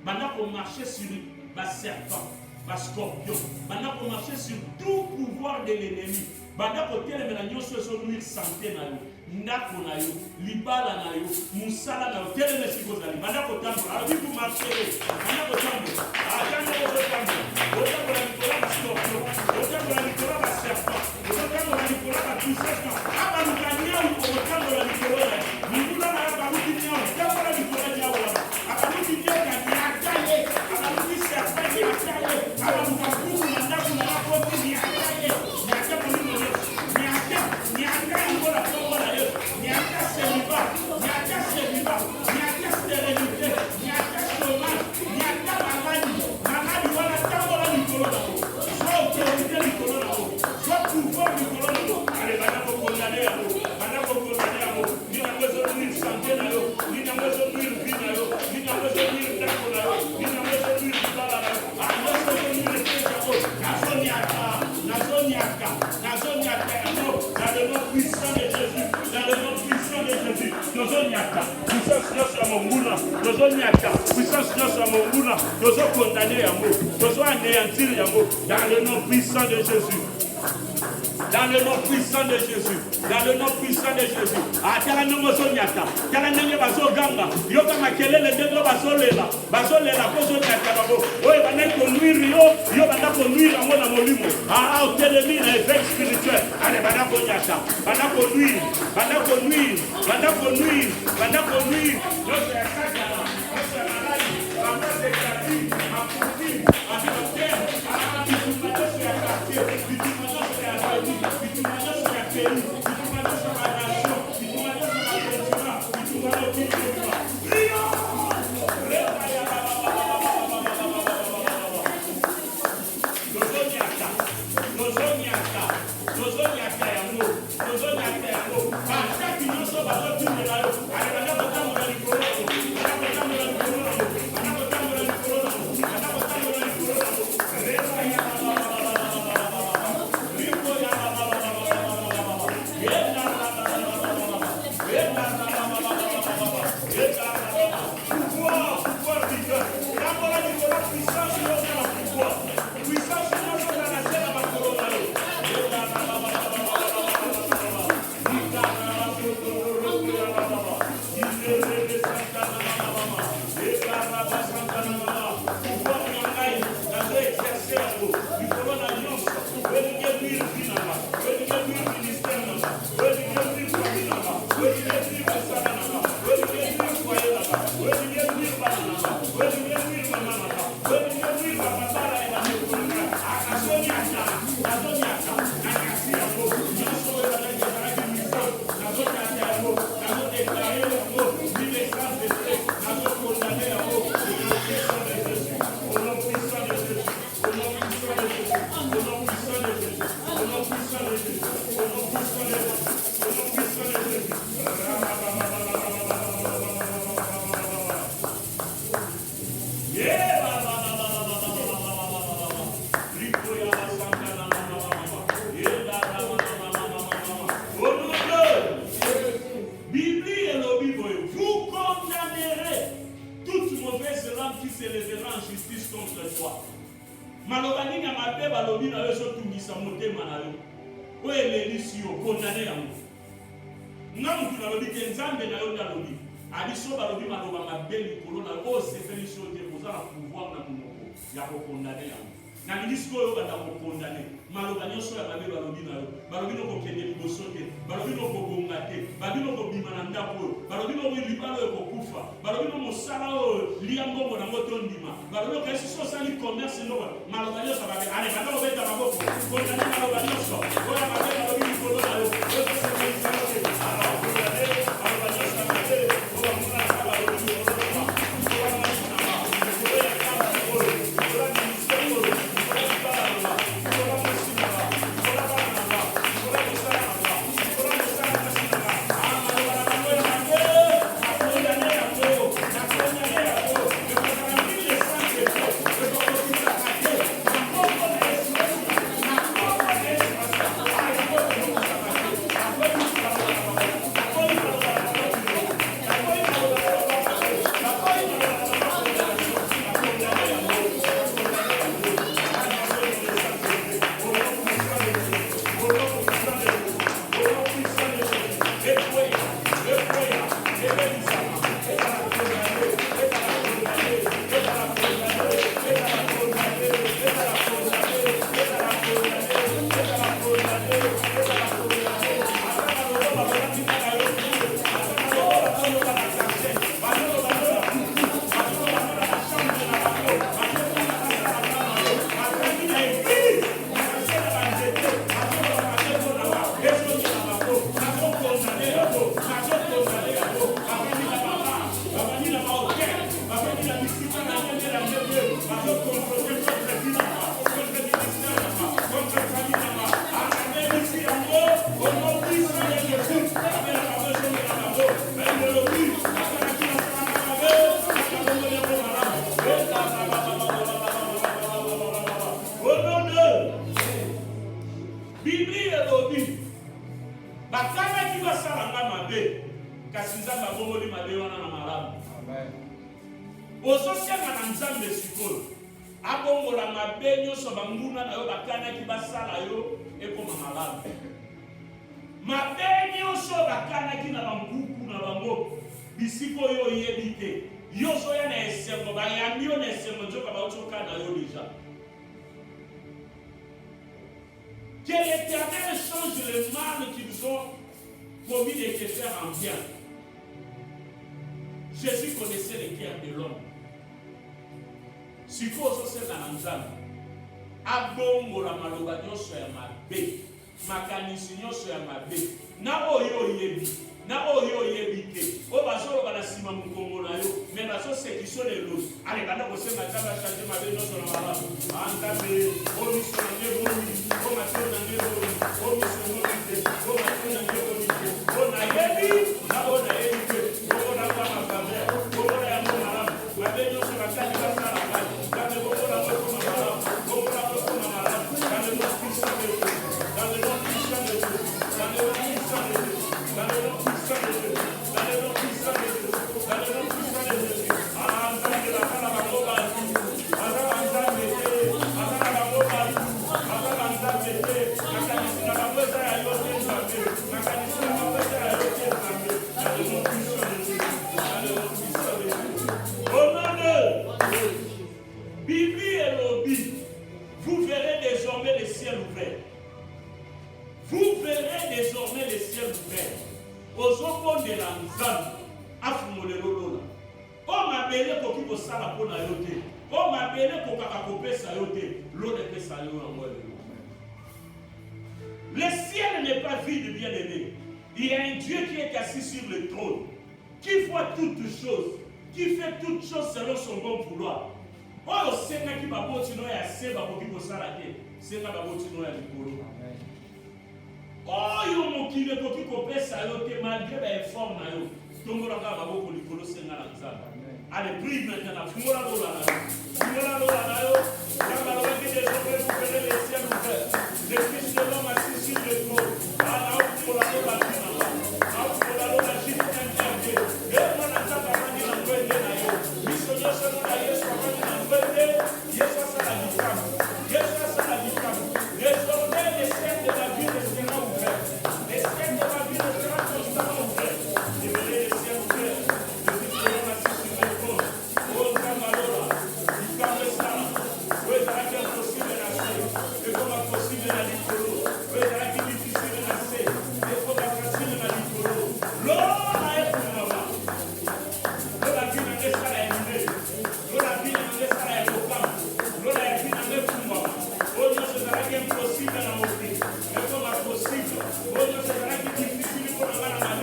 Bada pour marcher sur le serpent. Scorpion. Maintenant, pour marcher sur tout pouvoir de l'ennemi. Maintenant, pour tel mélange, ce sont nuire santé na yo, ndako na yo, libala na yo, musala na yo, tel mélange vous allez. Maintenant, pour tambour, alors vous marchez. Maintenant, pour tambour, attendez pour tambour. Vous tambour la Nicolas va scorpion. Vous tambour la Nicolas va serpent. Vous tambour la Nicolas va tout ça. Ah, bah nous gagnons pour tambour la Nicolas. Nous voulons la barouti nia, tambour la Nicolas nia wala. Ah, bah nous disons qu'il y a taillé. Ah, bah nous disons serpent qui a taillé. Ah, bah nous gagnons pour ndako na rapporti ni a taillé. Ni a taillé. Puissance nous sommes condamnés à mort, nous sommes anéantis dans le nom puissant de Jésus. Dans le nom puissant de Jésus. Dans le nom puissant de Jésus. Atala nongo sonyaka. Tala nenge bazoganga. Yoka makelele ndenge bazolela. Bazolela kozo nyaka babo. Oye bana conduire yo bana conduire yango na molimo. Otelemi na effet spirituel. Allez bana konyaka. Bana conduire. Bana conduire. Bana conduire. Bana conduire. Yo c'est ça là. C'est la raille. Bana c'est quartier. Ma courtine. Alimentaire. Bitumano c'est la quartier. Bitumano c'est la famille. Bitumano c'est la pays. Bitumano c'est la nation. Bitumano c'est la continent. Bitumano c'est la ekoma malamu. Mabe nyonso bakanaki na bankuku na bango bisiko oyo oyebi te. Yo ozoya na esengo bayambi yo na esengo nzoka bauti okana yo déjà. Que l'Éternel change le mal qu'ils ont promis de te faire en bien. Jésus connaissait le cœur de l'homme. Si vous avez un ensemble, abongola maloba nyonso ya mabe, makanisi nyonso ya mabe, na oyo yebi, na oyo yebi te. O bazolo bana sima mukongo na yo, mais bazo sekiso le lo. Ale bana ko senga taba changer mabe nyonso na baba. Antabe, o miso na ngebo, o maso na ngebo, o miso na ngebo, o maso na ngebo, o na yebi, na o na yebi, o na kwa mabe, o na ya mona, mabe nyonso bakani basala bana. Dans le nom puissant de Dieu, dans le nom puissant de Dieu, dans le nom puissant de Dieu, dans le nom puissant de Dieu, dans le nom puissant de Dieu, vous verrez désormais les ciels ouverts. Vous verrez désormais les ciels ouverts. Aux opposés de la nzambe, afumolelo lola. O mabele koki ko sala pona yote. O mabele ko kaka kopesa yote. L'autre pesa yo en moi. Le ciel n'est pas vide, bien-aimé. Il y a un Dieu qui est assis sur le trône, qui voit toutes choses, qui fait toutes choses selon son bon vouloir. Oyo senga ki baboti no ya seba koki kosala te. Senga baboti no ya likolo. Oyo mokile koki kopesa yo te malgré ba effort na yo. Tongola ka baboko likolo senga na nzamba. Allez, prie maintenant. Fungola lola na yo. Fungola lola na yo. Kamba lola ki des hommes vous verrez les ciels ouverts. Le Fils de l'homme assis sur le trône. Ala okola lola kina ba. Okola lola jini nyange. Et moi na nzamba mani na kwende na yo. Biso nyosho na Yesu mani na kwende. Yesu asala likamu. Yesu asala likamu. Désormais les ciels de la vie seront ouverts. Les ciels de la vie seront constamment ouverts. Libérez les ciels ouverts. Le Fils de l'homme assis sur le trône. Oh Kamalola. Likamu esala. Oui, ça va être possible na se. Et comme possible na likolo. Oui, ça va être difficile na se. Et comme facile na likolo. Lola est pour maman. Lola vie na esala elime. Lola vie na esala elokam. Lola vie na pour maman. Oh non, ça va être impossible na mofi. Et comme possible. Oh non, ça va être difficile pour la maman.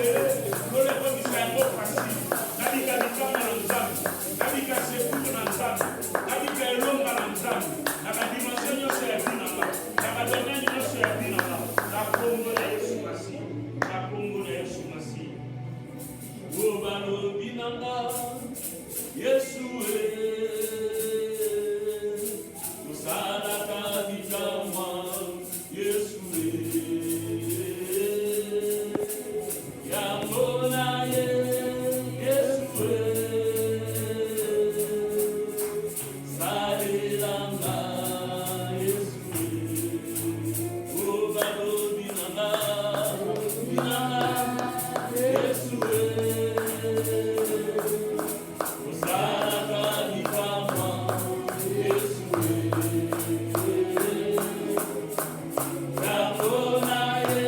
Lola comme ça est facile. Nabika likamu na nzambe. Nabika sefutu na nzambe. Nabika elonga na nzambe. Naka dimension nyonso ya binanga. Naka domaine nyonso ya binanga. Na kombo na Yesu Masihi. Na kombo na Yesu Masihi. O balobi nanga Yesu osalaka bikamwa Yesu yango na ye Yesu salelanga Yesu o balobi nanga Yesu osalaka bikamwa Yesu yango na ye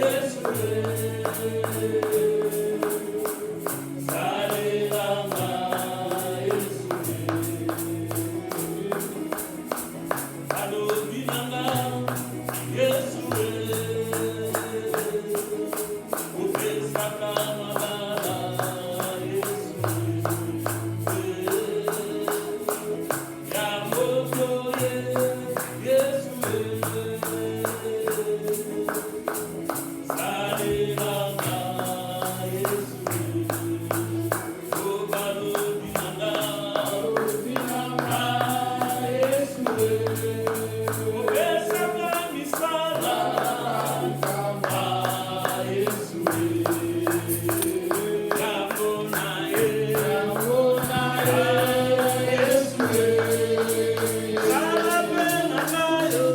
Yesu salelanga Yesu balobi nanga Yesu opesaka mabala Yesu yango toye Yesu salelanga Yesu o balobi nanga Yesu opesaka misala Yesu yango na ye Yesu sala pena nayo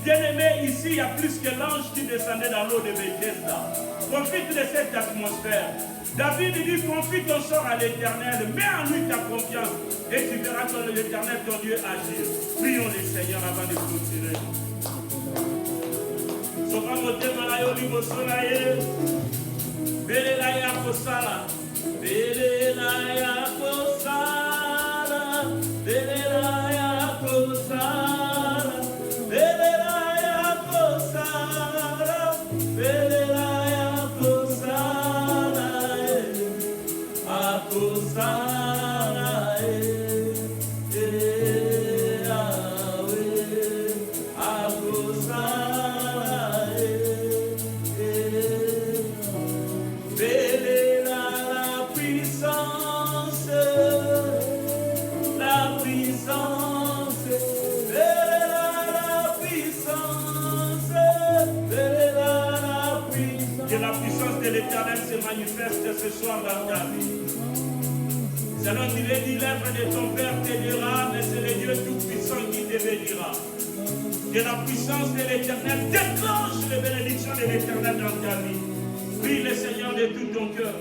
Bien-aimé, ici il y a plus que l'ange qui descendait dans l'eau de Bethesda. Profite de cette atmosphère. David dit, confie ton sort à l'Éternel, mets en lui ta confiance et tu verras que l'Éternel, ton Dieu, agir. Prions le Seigneur avant de continuer. Manifeste ce soir dans ta vie. Selon qu'il est dit, l'œuvre de ton Père t'aidera, mais c'est le Dieu Tout-Puissant qui te bénira. Que la puissance de l'Éternel déclenche les bénédictions de l'Éternel dans ta vie. Prie le Seigneur de tout ton cœur.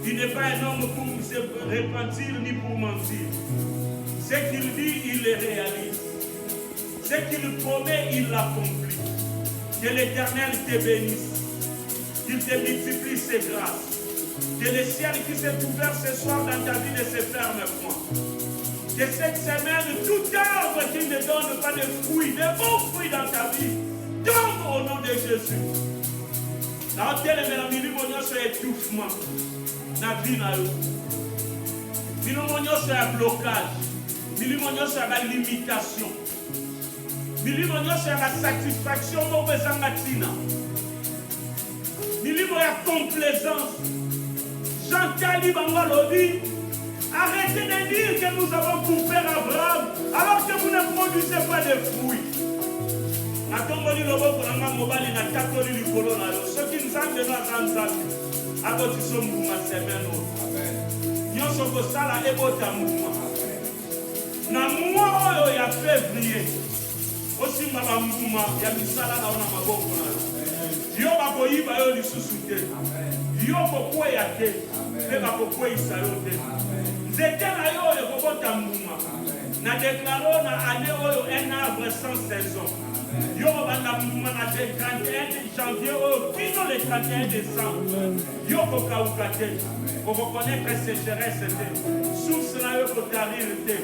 Il n'est pas un homme pour se repentir ni pour mentir. Ce qu'il dit, il le réalise. Ce qu'il promet, il l'accomplit. Que l'Éternel te bénisse. Qu'il te multiplie ses grâces. Que le ciel qui s'est ouvert ce soir dans ta vie ne se ferme point. Que cette semaine, tout arbre qui ne donne pas de fruits, de bons fruits dans ta vie, tombe au nom de Jésus. La hôtel est la millimonion sur étouffement. La vie n'a eu. Millimonion sur un blocage. Millimonion sur la limitation. Millimonion sur la satisfaction au besoin de Milimo ya complaisance. Jean Cali Bangalobi, arrêtez de dire que nous avons pour père Abraham alors que vous ne produisez pas de fruits. Atongoli lobo kolanga mobali na katoli likolo na yo. Ce qui nous a donné à Nzambi. Aboti so mbuma semeno. Amen. Nyonso ko sala ebota mbuma. Na mwa oyo ya février. Osi mama mbuma ya misala na ona maboko na yo. Yo bakoyiba yo lisusu te. Yo kokweya te. Pe bakokweisa yo te. Nzete na yo ekobota mbuma. Na deklaro na année oyo un arbre sans saison. Yo banda mbuma na 31 janvier oyo kino le 31 décembre. Yo kokauka te. Reconnaître sécheresse te. Source na yo kotarir te.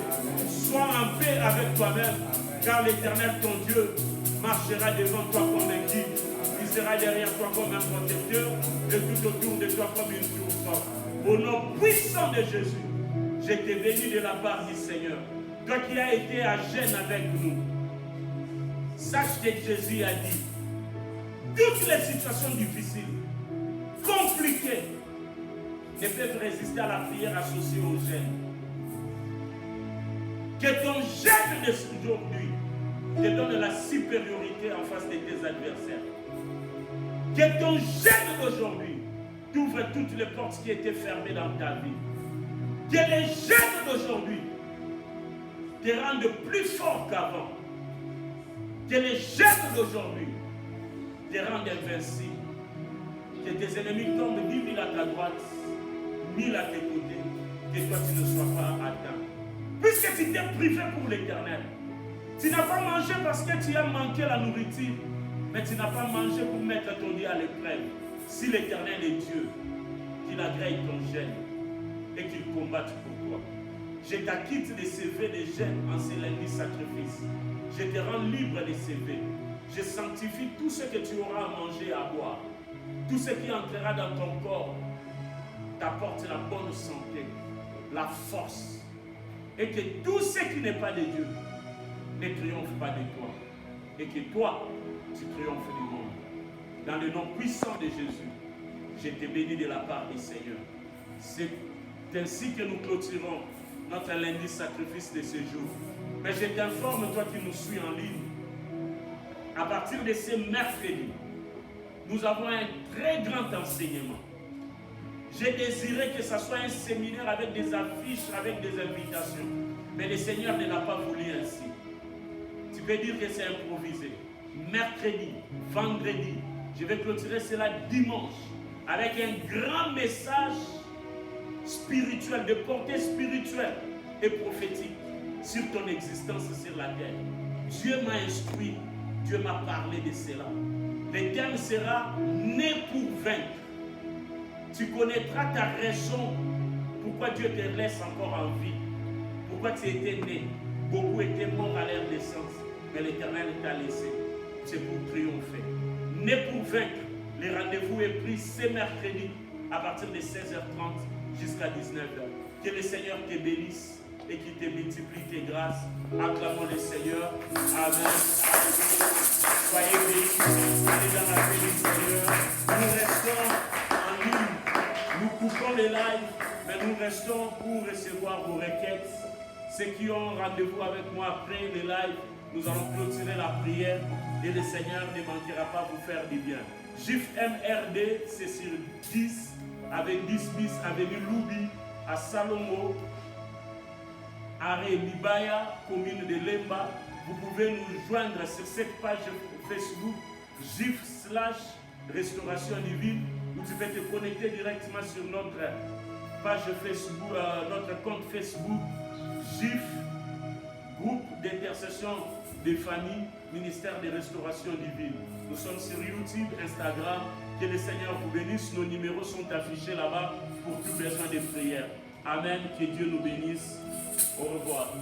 Sois en paix avec toi-même, car l'Éternel ton Dieu marchera devant toi comme un guide. Sera derrière toi comme un protecteur et tout autour de toi comme une tour forte. Au nom puissant de Jésus, je te bénis de la part du Seigneur. Toi qui as été à Gênes avec nous, sache que Jésus a dit, toutes les situations difficiles, compliquées, ne peuvent résister à la prière associée au gêne. Que ton gène d'aujourd'hui te donne la supériorité en face de tes adversaires. Que ton gène d'aujourd'hui t'ouvre toutes les portes qui étaient fermées dans ta vie. Que les gènes d'aujourd'hui te rendent plus fort qu'avant. Que les gènes d'aujourd'hui te rendent invincible. Que tes ennemis tombent 10 000 à ta droite, 1000 à tes côtés, que toi tu ne sois pas atteint. Puisque tu t'es privé pour l'éternel, tu n'as pas mangé parce que tu as manqué la nourriture, mais tu n'as pas mangé pour mettre ton Dieu à l'épreuve. Si l'éternel est Dieu, qu'il agrée ton gène et qu'il combatte pour toi. Je t'acquitte des CV des gènes en ce lundi sacrifice. Je te rends libre des CV. Je sanctifie tout ce que tu auras à manger et à boire. Tout ce qui entrera dans ton corps t'apporte la bonne santé, la force. Et que tout ce qui n'est pas de Dieu ne triomphe pas de toi. Et que toi, tu triomphes du monde. Dans le nom puissant de Jésus, je te bénis de la part du Seigneur. C'est ainsi que nous clôturons notre lundi sacrifice de ce jour. Mais je t'informe, toi qui nous suis en ligne, à partir de ce mercredi, nous avons un très grand enseignement. J'ai désiré que ce soit un séminaire avec des affiches, avec des invitations. Mais le Seigneur ne l'a pas voulu ainsi. Tu peux dire que c'est improvisé. Mercredi, vendredi, je vais clôturer cela dimanche avec un grand message spirituel, de portée spirituelle et prophétique sur ton existence sur la terre. Dieu m'a instruit, Dieu m'a parlé de cela. Le thème sera né pour vaincre. Tu connaîtras ta raison pourquoi Dieu te laisse encore en vie, pourquoi tu étais né. Beaucoup étaient morts à leur naissance, mais l'Éternel t'a laissé. C'est pour triompher. Né pour vaincre. Le rendez-vous est pris ce mercredi à partir de 16h30 jusqu'à 19h. Que le Seigneur te bénisse et qu'il te multiplie tes grâces. Acclamons le Seigneur. Amen. Soyez bénis. Allez dans la paix du Seigneur. Nous restons en ligne. Nous coupons les lives, mais nous restons pour recevoir vos requêtes. Ceux qui ont rendez-vous avec moi après les lives, nous allons clôturer la prière et le Seigneur ne manquera pas vous faire du bien. GIF MRD, c'est sur 10, avec 10 bis, avenue Loubi, à Salomo, Arrêt Libaya, commune de Lemba. Vous pouvez nous joindre sur cette page Facebook, GIF/Restauration Divine, où tu peux te connecter directement sur notre page Facebook, notre compte Facebook, GIF, Groupe d'intercession des familles, Ministère de Restauration Divine. Nous sommes sur YouTube, Instagram. Que le Seigneur vous bénisse. Nos numéros sont affichés là-bas pour tout besoin de prière. Amen. Que Dieu nous bénisse. Au revoir.